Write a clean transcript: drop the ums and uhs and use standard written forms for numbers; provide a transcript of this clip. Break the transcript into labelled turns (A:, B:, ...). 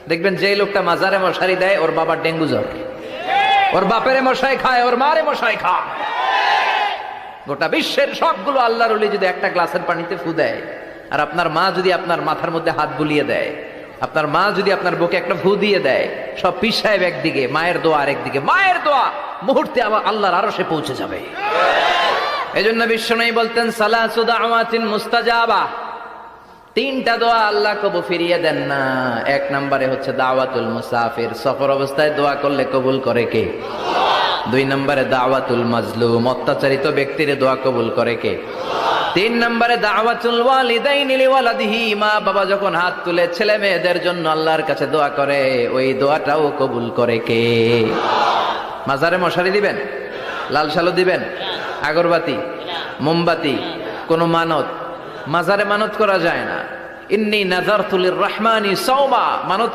A: দেখবেন যে লোকটা মাজারে মশারি দেয় ওর বাবার ডেঙ্গু জ্বর, ওর বাপেরে মশাই খায়, ওর মারে মশাই খায়। গোটা বিশ্বের সবগুলো আল্লাহর ওলি যদি একটা গ্লাসের পানিতে ফু দেয়, আর আপনার মা যদি আপনার মাথার মধ্যে হাত বুলিয়ে দেয়, আপনার মা যদি আপনার বুকে একটা ফু দিয়ে দেয়, সব পীর সাহেব একদিকে, মায়ের দোয়া আরেকদিকে। মায়ের দোয়া মুহূর্তে আবার আল্লাহর আরশে পৌঁছে যাবে। এজন্য বিশ্বনবী বলতেন সালাসু দাওয়াতিন মুস্তাজাবা, তিনটা দোয়া আল্লাহ কবুল ফিরিয়ে দেন না। এক নম্বরে হচ্ছে দাওয়াতুল মুসাফির, সফর অবস্থায় দোয়া করলে কবুল করে কে? দুই নম্বরে দাওয়াতুল মাজলুম, অত্যাচারিত ব্যক্তির দোয়া কবুল করে কে? তিন নম্বরে দাওয়াতুল ওয়ালিদাইনি লিওয়ালাদিহি, মা বাবা যখন হাত তুলে ছেলে মেয়েদের জন্য আল্লাহর কাছে দোয়া করে, ওই দোয়াটাও কবুল করে কে? মাজারে মশারি দিবেন, লাল শালু দিবেন, আগরবাতি, মোমবাতি, কোন মানত? মাজারে মানত করা যায় না। ইন্নী নাযারতু লির রহমানি সাওমা, মানত